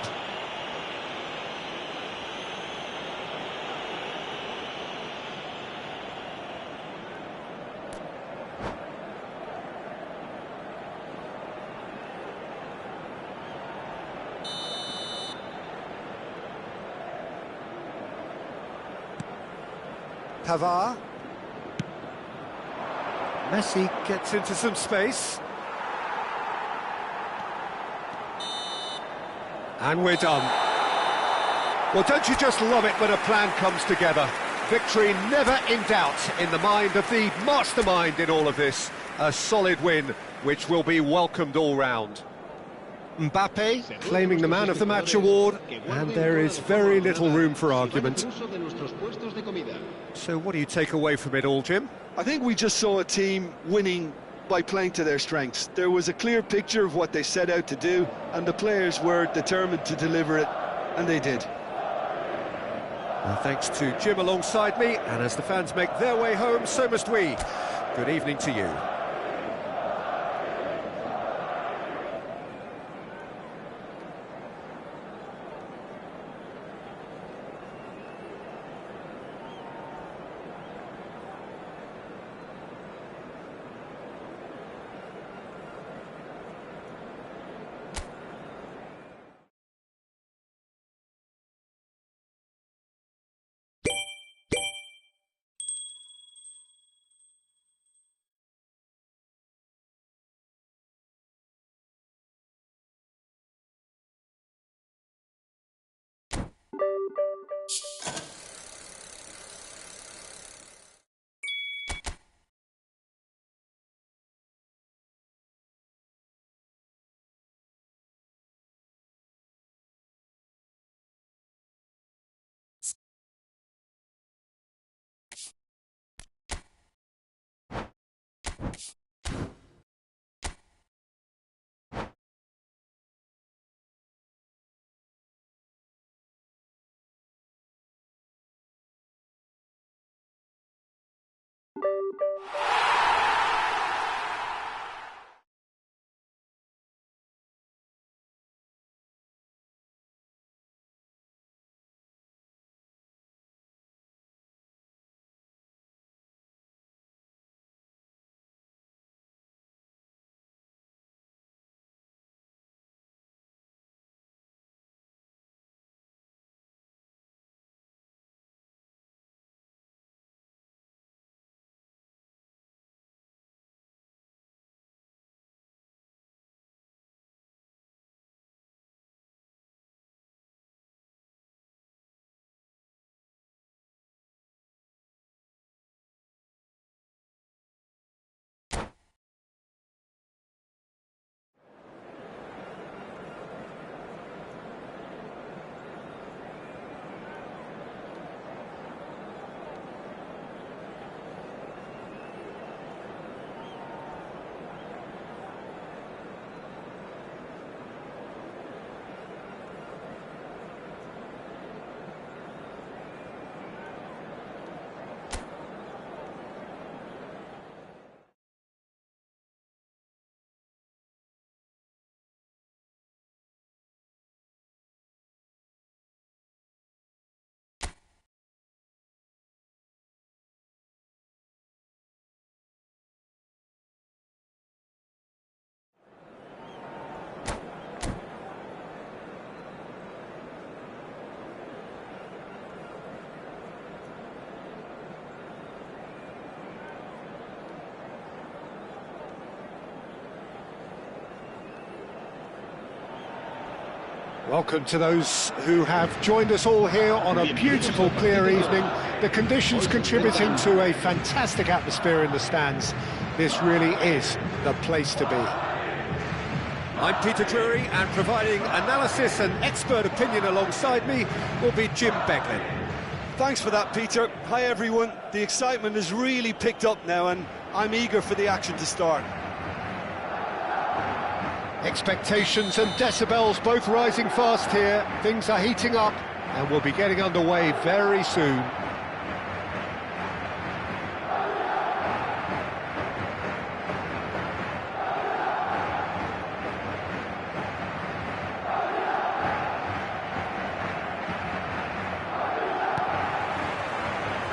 Pavard. Messi gets into some space. And we're done. Well, don't you just love it when a plan comes together? Victory never in doubt in the mind of the mastermind in all of this. A solid win, which will be welcomed all round. Mbappe claiming the Man of the Match award, and there is very little room for argument. So what do you take away from it all, Jim? I think we just saw a team winning by playing to their strengths. There was a clear picture of what they set out to do, and the players were determined to deliver it, and they did. Well, thanks to Jim alongside me, and as the fans make their way home, so must we. Good evening to you. Welcome to those who have joined us all here on a beautiful, clear evening. The conditions contributing to a fantastic atmosphere in the stands. This really is the place to be. I'm Peter Drury, and providing analysis and expert opinion alongside me will be Jim Becklin. Thanks for that, Peter. Hi, everyone. The excitement has really picked up now, and I'm eager for the action to start. Expectations and decibels both rising fast here. Things are heating up, and we'll be getting underway very soon.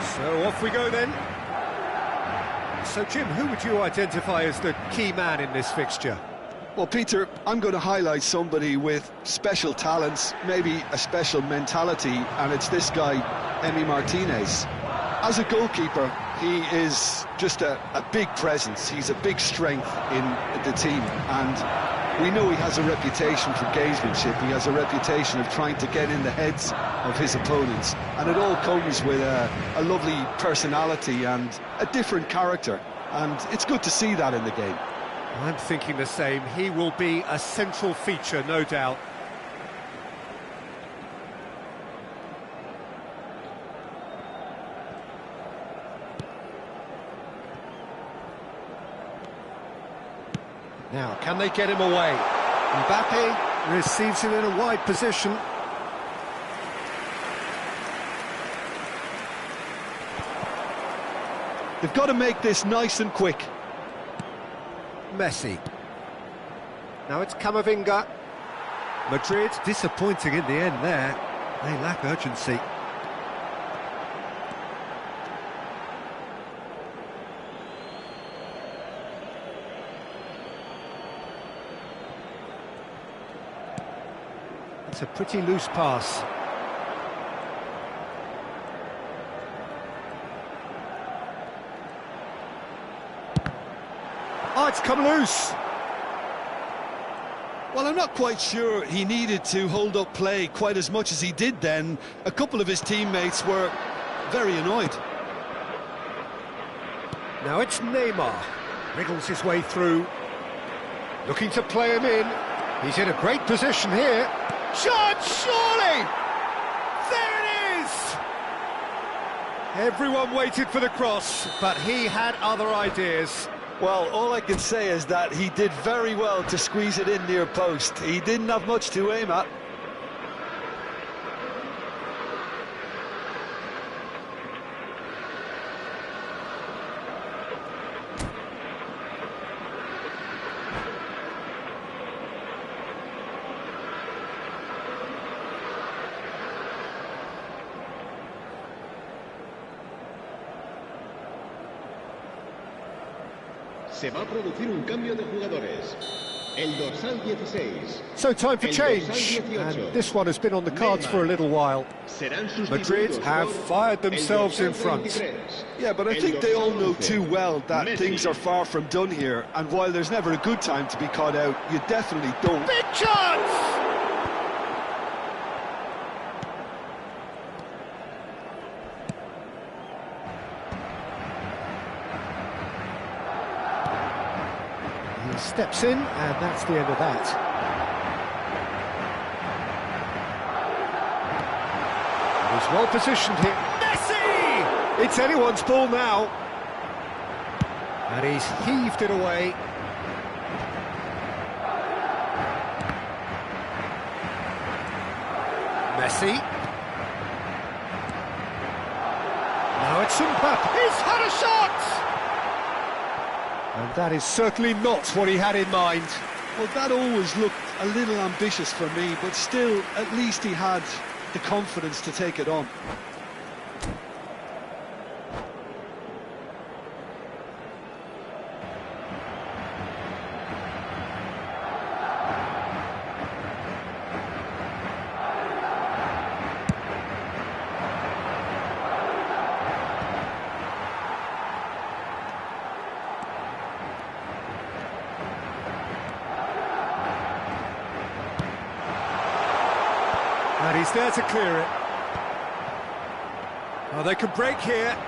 So off we go then. So Jim, who would you identify as the key man in this fixture? Well, Peter, I'm going to highlight somebody with special talents, maybe a special mentality, and it's this guy, Emi Martinez. As a goalkeeper, he is just a big presence. He's a big strength in the team, and we know he has a reputation for gamesmanship. He has a reputation of trying to get in the heads of his opponents, and it all comes with a lovely personality and a different character, and it's good to see that in the game. I'm thinking the same. He will be a central feature, no doubt. Now, can they get him away? Mbappe receives him in a wide position. They've got to make this nice and quick. Messi. Now it's Camavinga. Madrid disappointing in the end there. They lack urgency. It's a pretty loose pass. Oh, it's come loose. Well, I'm not quite sure he needed to hold up play quite as much as he did then. A couple of his teammates were very annoyed. Now it's Neymar. Wriggles his way through. Looking to play him in. He's in a great position here. Shot, surely! There it is! Everyone waited for the cross, but he had other ideas. Well, all I can say is that he did very well to squeeze it in near post. He didn't have much to aim at. Se va a producir un cambio de jugadores. El dorsal 16. So time for change, and this one has been on the cards for a little while. Madrid have fired themselves in front. Yeah, but I think they all know too well that things are far from done here, and while there's never a good time to be caught out, you definitely don't. Big chance! He steps in, and that's the end of that. He's well positioned here. Messi! It's anyone's ball now. And he's heaved it away. Messi. Now it's Mbappe. He's had a shot! And that is certainly not what he had in mind. Well, that always looked a little ambitious for me, but still, at least he had the confidence to take it on. He's there to clear it. Oh, they can break here.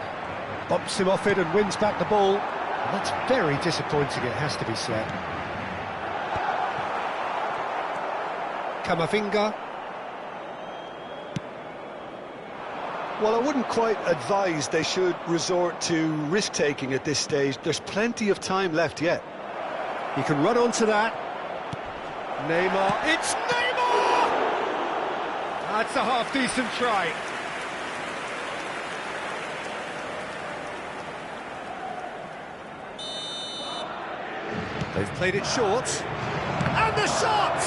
Bumps him off it and wins back the ball. And that's very disappointing, it has to be said. Camavinga. Well, I wouldn't quite advise they should resort to risk-taking at this stage. There's plenty of time left yet. He can run onto that. Neymar. It's Neymar! That's a half-decent try. They've played it short. And the shot!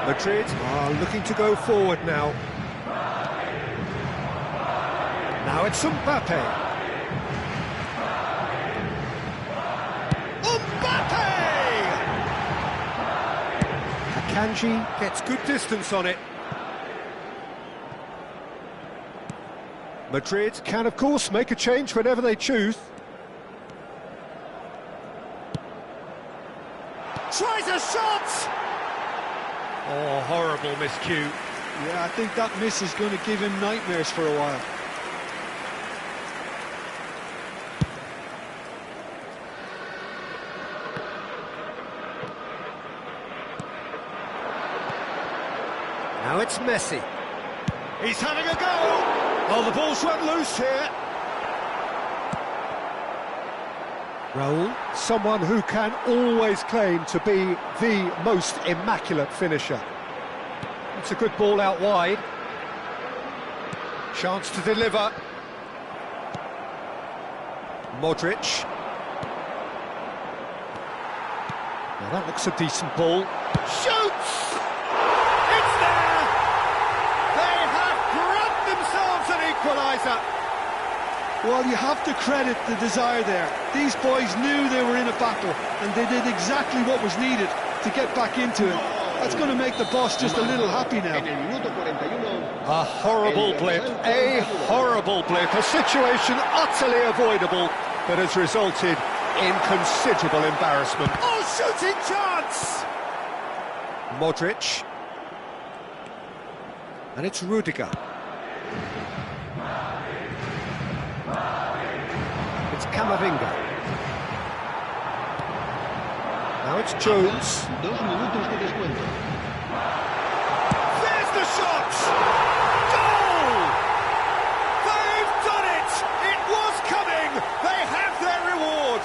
Madrid are looking to go forward now. Now it's Mbappe. Mbappe! Akanji gets good distance on it. Madrid can, of course, make a change whenever they choose. Tries a shot! Oh, horrible miscue. Yeah, I think that miss is going to give him nightmares for a while. Now it's Messi. He's having a go! Oh, the ball's run loose here. Raul, someone who can always claim to be the most immaculate finisher. It's a good ball out wide. Chance to deliver. Modric. Now that looks a decent ball. Shoots! It's there! They have grabbed themselves an equaliser. Well, you have to credit the desire there. These boys knew they were in a battle, and they did exactly what was needed to get back into it. That's going to make the boss just a little happy now. A horrible blip, a situation utterly avoidable that has resulted in considerable embarrassment. Oh, shooting chance! Modric. And it's Rudiger. It's Camavinga. Now it's Jones. 2 minutos de descuento. There's the shot! Goal! They've done it! It was coming! They have their reward!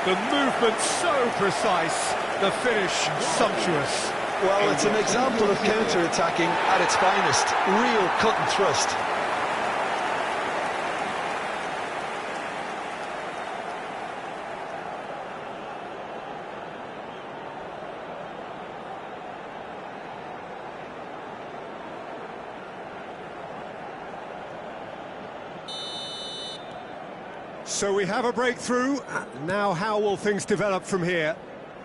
The movement so precise, the finish sumptuous. Well, it's an example of counter-attacking at its finest. Real cut and thrust. So we have a breakthrough. Now how will things develop from here?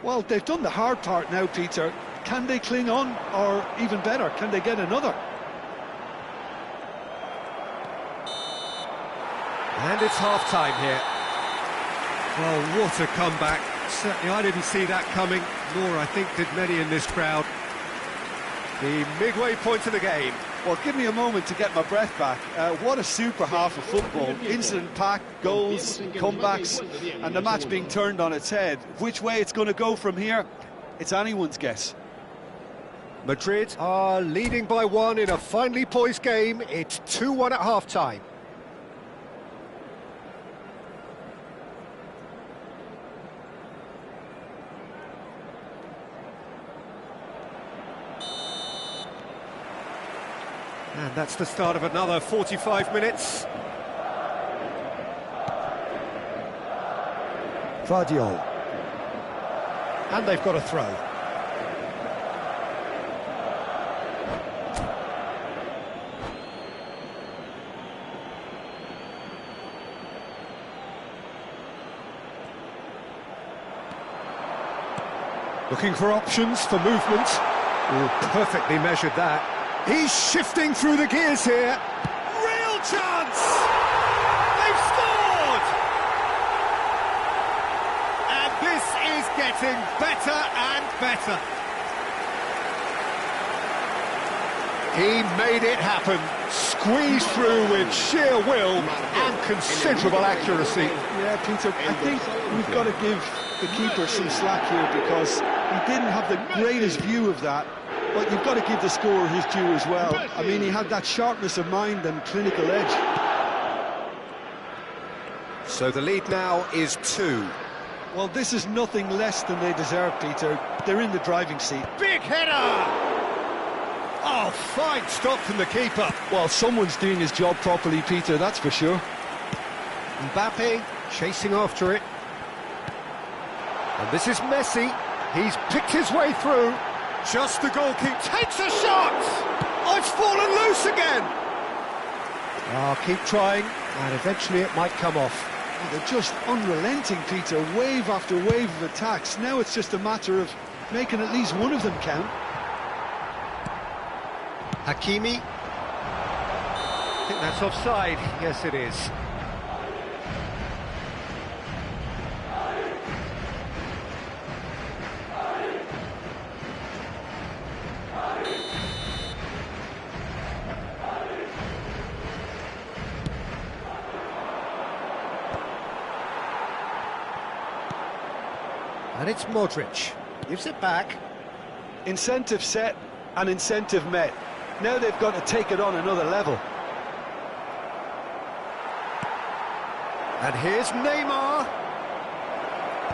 Well, they've done the hard part now, Peter. Can they cling on, or even better, can they get another? And it's half-time here. Well, what a comeback. Certainly I didn't see that coming, nor I think did many in this crowd. The midway point of the game. Well, give me a moment to get my breath back. What a super half of football. Incident-packed, goals, comebacks, and the match being turned on its head. Which way it's going to go from here, it's anyone's guess. Madrid are leading by 1 in a finely poised game. It's 2-1 at half-time. And that's the start of another 45 minutes. Vardiol. And they've got a throw. Looking for options for movement. Oh, perfectly measured that. He's shifting through the gears here. Real chance! They've scored! And this is getting better and better. He made it happen, squeezed through with sheer will and considerable accuracy. Yeah, Peter, I think we've got to give the keeper some slack here because he didn't have the greatest view of that, but you've got to give the scorer his due as well. I mean, he had that sharpness of mind and clinical edge. So the lead now is 2. Well, this is nothing less than they deserve, Peter. They're in the driving seat. Big header! Oh, fine stop from the keeper. Well, someone's doing his job properly, Peter, that's for sure. Mbappe chasing after it. And this is Messi. He's picked his way through. Just the goalkeeper takes a shot! Oh, it's fallen loose again! Oh, keep trying, and eventually it might come off. Oh, they're just unrelenting, Peter. Wave after wave of attacks. Now it's just a matter of making at least one of them count. Hakimi. I think that's offside. Yes, it is. And it's Modric. Gives it back. Incentive set and incentive met. Now they've got to take it on another level. And here's Neymar.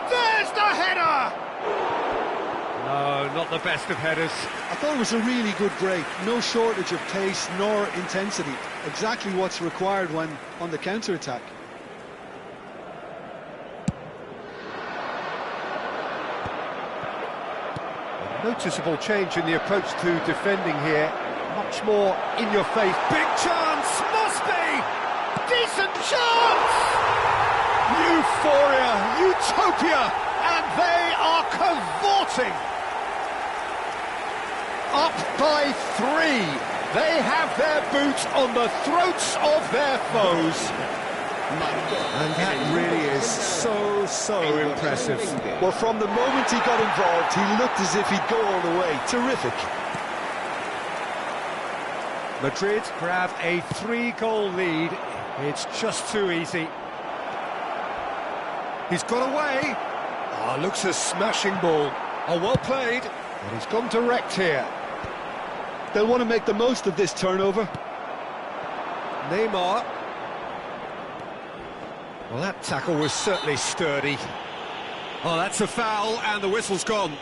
There's the header! No, not the best of headers. I thought it was a really good break. No shortage of pace nor intensity. Exactly what's required when on the counter-attack. A noticeable change in the approach to defending here. Much more in your face. Big chance! Must be! Decent chance! Euphoria! Utopia! And they are cavorting! Up by 3. They have their boots on the throats of their foes. And that really is so impressive. Well, from the moment he got involved, he looked as if he'd go all the way. Terrific. Madrid grab a 3-goal lead. It's just too easy. He's got away. Oh, looks a smashing ball. Oh, well played. But he's gone direct here. They'll want to make the most of this turnover. Neymar. Well, that tackle was certainly sturdy. Oh, that's a foul, and the whistle's gone.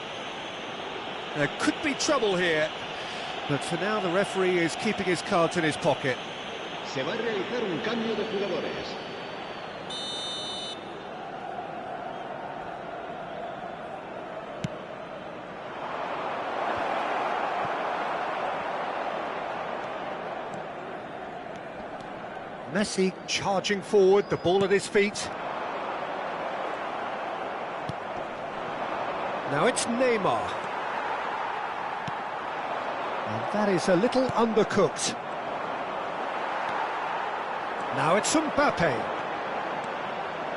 There could be trouble here. But for now, the referee is keeping his cards in his pocket. Se va a realizar un cambio de jugadores. Messi charging forward, the ball at his feet. Now it's Neymar. And that is a little undercooked. Now it's Mbappe.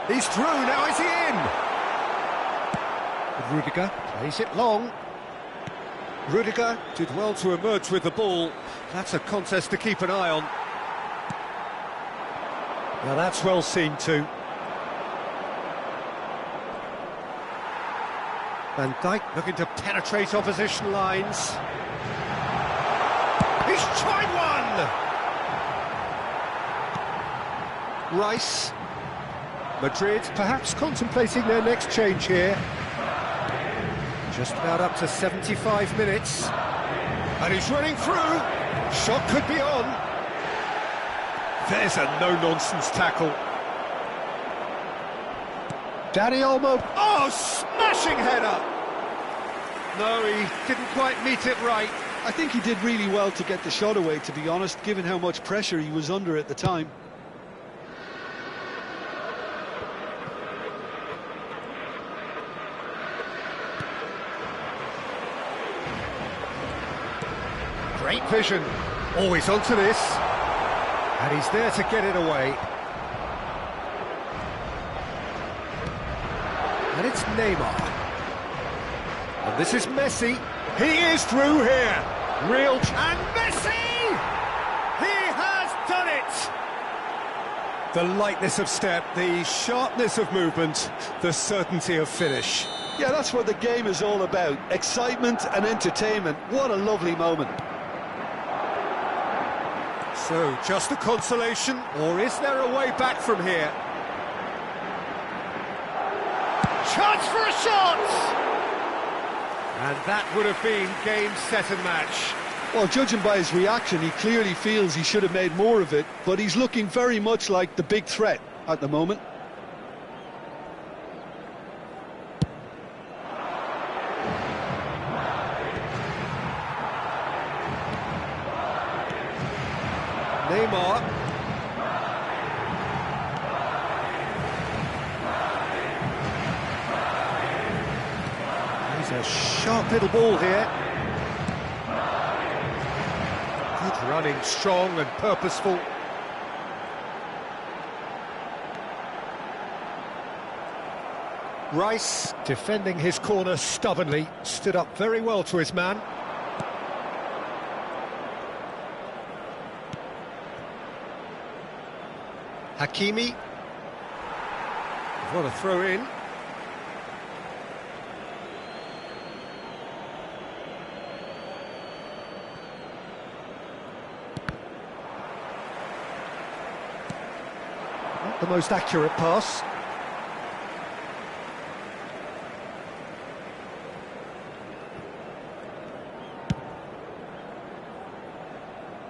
He's through, now is he in? Rudiger plays it long. Rudiger did well to emerge with the ball. That's a contest to keep an eye on. Now that's well seen too. Van Dijk looking to penetrate opposition lines. He's tried one! Rice. Madrid perhaps contemplating their next change here. Just about up to 75 minutes. And he's running through. Shot could be on. There's a no-nonsense tackle. Dani Olmo. Oh, smashing header! No, he didn't quite meet it right. I think he did really well to get the shot away, to be honest, given how much pressure he was under at the time. Great vision. Always onto this. And he's there to get it away. And it's Neymar. And this is Messi. He is through here. Real... And Messi! He has done it! The lightness of step, the sharpness of movement, the certainty of finish. Yeah, that's what the game is all about. Excitement and entertainment. What a lovely moment. So, just a consolation, or is there a way back from here? Chance for a shot! And that would have been game, set and match. Well, judging by his reaction, he clearly feels he should have made more of it, but he's looking very much like the big threat at the moment. Neymar. He's a sharp little ball here. Good running, strong and purposeful. Rice, defending his corner stubbornly, stood up very well to his man. Hakimi. What a throw in. Not the most accurate pass.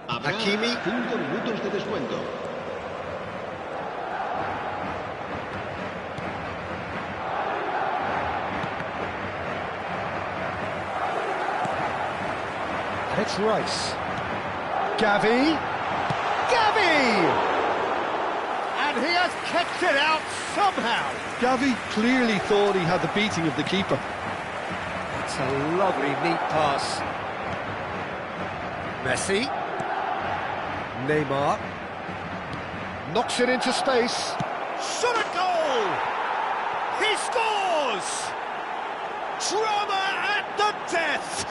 Hakimi. 5 minutos de descuento. It's Rice. Gavi. And he has kept it out somehow. Gavi clearly thought he had the beating of the keeper. It's a lovely, neat pass. Messi. Neymar. Knocks it into space. Shot a goal! He scores! Drama at the death!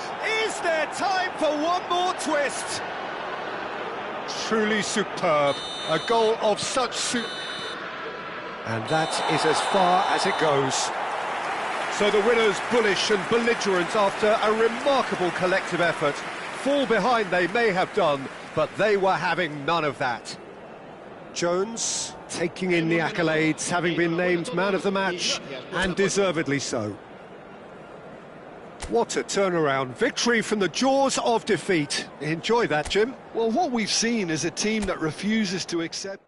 Is there time for one more twist? Truly superb. A goal of such And that is as far as it goes. So the winners bullish and belligerent after a remarkable collective effort. Fall behind they may have done, but they were having none of that. Jones taking in the accolades, having been named man of the match, and deservedly so. What a turnaround. Victory from the jaws of defeat. Enjoy that, Jim. Well, what we've seen is a team that refuses to accept...